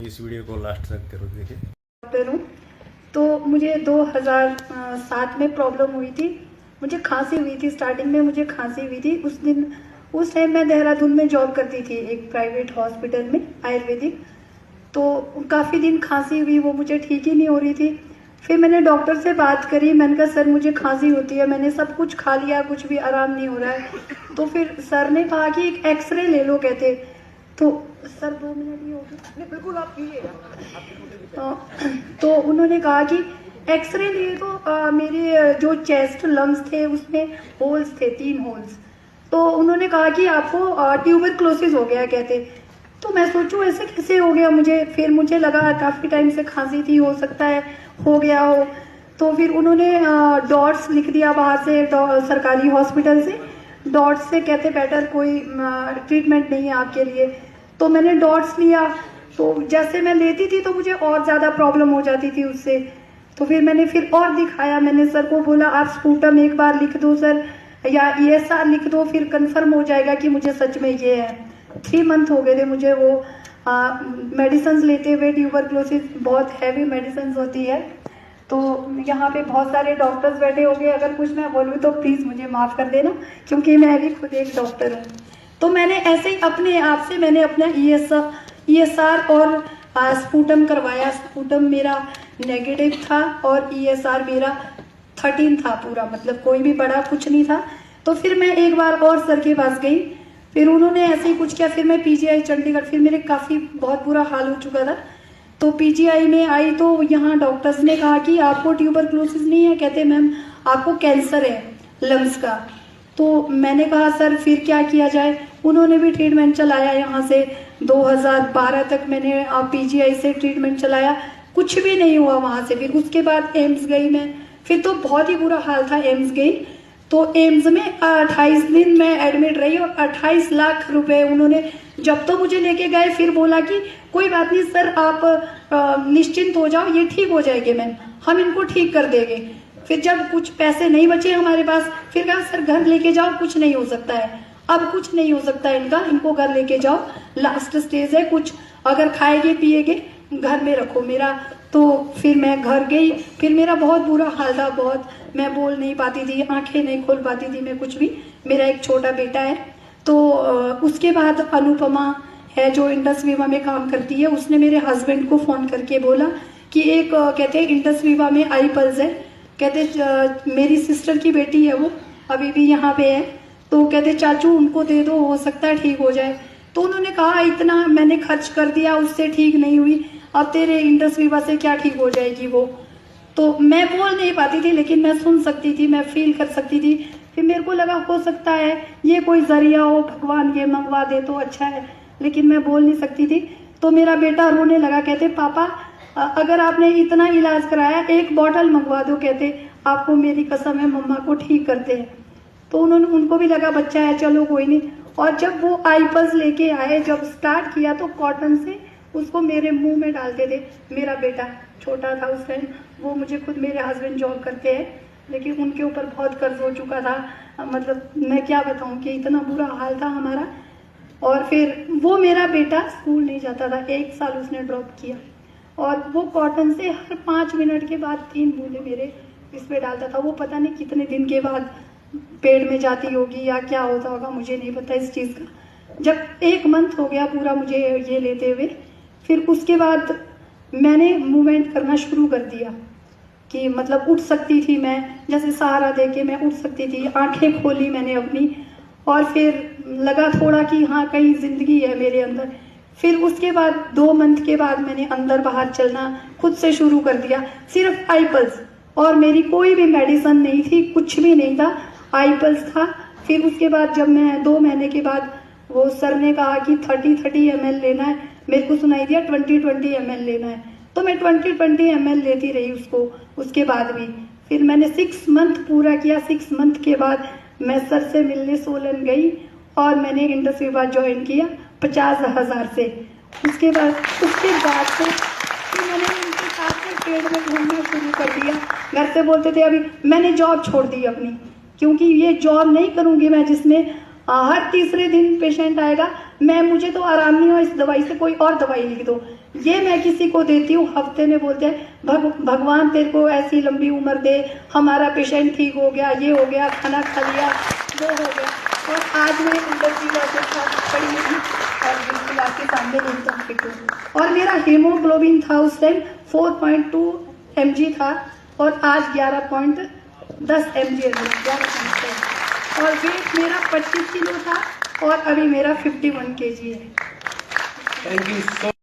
इस वीडियो को लास्ट तक जरूर देखिए। डॉक्टर हूँ। तो मुझे 2007 में प्रॉब्लम हुई थी। मुझे खांसी हुई थी, स्टार्टिंग में मुझे खांसी हुई थी। उस टाइम मैं देहरादून में जॉब करती थी एक प्राइवेट हॉस्पिटल में आयुर्वेदिक। तो काफ़ी दिन खांसी हुई, वो मुझे ठीक ही नहीं हो रही थी। फिर मैंने डॉक्टर से बात करी, मैंने कहा सर मुझे खांसी होती है, मैंने सब कुछ खा लिया, कुछ भी आराम नहीं हो रहा है। तो फिर सर ने कहा कि एक एक्सरे ले लो कहते। तो सर 2 मिनट ही हो गए, बिल्कुल आप कीजिएगा। तो उन्होंने कहा कि एक्सरे लिए तो मेरे जो चेस्ट लंग्स थे उसमें होल्स थे, 3 होल्स। तो उन्होंने कहा कि आपको ट्यूबरक्लोसिस हो गया कहते। तो मैं सोचूं ऐसे कैसे हो गया मुझे। फिर मुझे लगा काफ़ी टाइम से खांसी थी, हो सकता है हो गया हो। तो फिर उन्होंने डॉट्स लिख दिया बाहर से, सरकारी हॉस्पिटल से। डॉट्स से कहते बेटर कोई ट्रीटमेंट नहीं है आपके लिए। तो मैंने डॉट्स लिया, तो जैसे मैं लेती थी तो मुझे और ज़्यादा प्रॉब्लम हो जाती थी उससे। तो फिर मैंने और दिखाया, मैंने सर को बोला आप स्पूटम एक बार लिख दो सर, या ESR लिख दो, फिर कंफर्म हो जाएगा कि मुझे सच में ये है। 3 मंथ हो गए थे मुझे वो मेडिसिन लेते हुए। ट्यूबरक्लोसिस बहुत हैवी मेडिसिन होती है। तो यहाँ पे बहुत सारे डॉक्टर्स बैठे होंगे, अगर कुछ मैं बोलूँ तो प्लीज़ मुझे माफ़ कर देना, क्योंकि मैं भी खुद एक डॉक्टर हूँ। तो मैंने ऐसे ही अपने आप से मैंने अपना ESR और स्पूटम करवाया। स्पूटम मेरा नेगेटिव था और ESR मेरा 13 था पूरा, मतलब कोई भी बड़ा कुछ नहीं था। तो फिर मैं एक बार और सर के पास गई, फिर उन्होंने ऐसे ही कुछ किया। फिर मैं PGI चंडीगढ़, फिर मेरे काफ़ी बहुत बुरा हाल हो चुका था। तो PGI में आई तो यहाँ डॉक्टर्स ने कहा कि आपको ट्यूबरक्लोसिस नहीं है कहते मैम, आपको कैंसर है लंग्स का। तो मैंने कहा सर फिर क्या किया जाए। उन्होंने भी ट्रीटमेंट चलाया, यहाँ से 2012 तक मैंने PGI से ट्रीटमेंट चलाया, कुछ भी नहीं हुआ वहाँ से। फिर उसके बाद एम्स गई मैं, फिर तो बहुत ही बुरा हाल था। एम्स गई तो एम्स में 28 दिन मैं एडमिट रही और 28 लाख रुपए उन्होंने जब तो मुझे लेके गए। फिर बोला कि कोई बात नहीं सर, आप निश्चिंत हो जाओ, ये ठीक हो जाएंगे मैम, हम इनको ठीक कर देंगे। फिर जब कुछ पैसे नहीं बचे हमारे पास, फिर कहा सर घर लेके जाओ, कुछ नहीं हो सकता है, अब कुछ नहीं हो सकता है इनको घर लेके जाओ, लास्ट स्टेज है, कुछ अगर खाएंगे पिएगे घर में रखो मेरा। तो फिर मैं घर गई। फिर मेरा बहुत बुरा हाल था, बहुत, मैं बोल नहीं पाती थी, आंखें नहीं खोल पाती थी मैं कुछ भी। मेरा एक छोटा बेटा है। तो उसके बाद अनुपमा है जो इंडस विवा में काम करती है, उसने मेरे हस्बैंड को फ़ोन करके बोला कि एक कहते इंडस विवा में आई पल्स है, कहते मेरी सिस्टर की बेटी है, वो अभी भी यहाँ पे है। तो कहते चाचू उनको दे दो, हो सकता है ठीक हो जाए। तो उन्होंने कहा इतना मैंने खर्च कर दिया, उससे ठीक नहीं हुई, अब तेरे इंडस विवा से क्या ठीक हो जाएगी वो। तो मैं बोल नहीं पाती थी, लेकिन मैं सुन सकती थी, मैं फील कर सकती थी। फिर मेरे को लगा हो सकता है ये कोई जरिया हो, भगवान ये मंगवा दे तो अच्छा है, लेकिन मैं बोल नहीं सकती थी। तो मेरा बेटा रोने लगा, कहते पापा अगर आपने इतना इलाज कराया, एक बॉटल मंगवा दो, कहते आपको मेरी कसम है मम्मा को ठीक करते हैं। तो उनको भी लगा बच्चा है, चलो कोई नहीं। और जब वो आईपल्स लेके आए, जब स्टार्ट किया तो कॉटन से उसको मेरे मुंह में डालते थे। मेरा बेटा छोटा था उस टाइम, वो मुझे खुद, मेरे हस्बैंड जॉब करते हैं, लेकिन उनके ऊपर बहुत कर्ज हो चुका था, मतलब मैं क्या बताऊं कि इतना बुरा हाल था हमारा। और फिर वो मेरा बेटा स्कूल नहीं जाता था, 1 साल उसने ड्रॉप किया। और वो कॉटन से हर 5 मिनट के बाद 3 बूंदे मेरे इस पे डालता था। वो पता नहीं कितने दिन के बाद पेट में जाती होगी या क्या होता होगा, मुझे नहीं पता इस चीज़ का। जब 1 मंथ हो गया पूरा मुझे ये लेते हुए, फिर उसके बाद मैंने मूवमेंट करना शुरू कर दिया कि मतलब उठ सकती थी मैं, जैसे सहारा दे के मैं उठ सकती थी, आंखें खोली मैंने अपनी। और फिर लगा थोड़ा कि हाँ कहीं ज़िंदगी है मेरे अंदर। फिर उसके बाद 2 मंथ के बाद मैंने अंदर बाहर चलना खुद से शुरू कर दिया, सिर्फ आईपल्स, और मेरी कोई भी मेडिसिन नहीं थी, कुछ भी नहीं था, आईपल्स था। फिर उसके बाद जब मैं 2 महीने के बाद, वो सर ने कहा कि 30-30 ml लेना है, मेरे को सुनाई दिया 20-20 ml लेना है, तो मैं 20-20 ml लेती रही उसको। उसके बाद भी फिर मैंने 6 मंथ पूरा किया। 6 मंथ के बाद मैं सर से मिलने सोलन गई और मैंने इंडस विवा ज्वाइन किया 50,000 से। उसके बाद से फिर मैंने उनके साथ में पेड़ में घूमना शुरू कर दिया। घर से बोलते थे, अभी मैंने जॉब छोड़ दी अपनी, क्योंकि ये जॉब नहीं करूँगी मैं जिसमें हर तीसरे दिन पेशेंट आएगा, मुझे तो आराम नहीं हो, इस दवाई से कोई और दवाई लिख दो। ये मैं किसी को देती हूँ, हफ्ते में बोलते हैं भगवान तेरे को ऐसी लंबी उम्र दे, हमारा पेशेंट ठीक हो गया, ये हो गया, खाना खा लिया, वो हो गया। और आज मैं इंडस्ट्री के साथ खड़ी हुई और बिल्कुल आपके सामने एकदम फिट हूँ। और मेरा हीमोग्लोबिन था उस टाइम 4.2 mg था और आज 11.10 mg है। और वेट मेरा 25 किलो था और अभी मेरा 51 kg है। Thank you so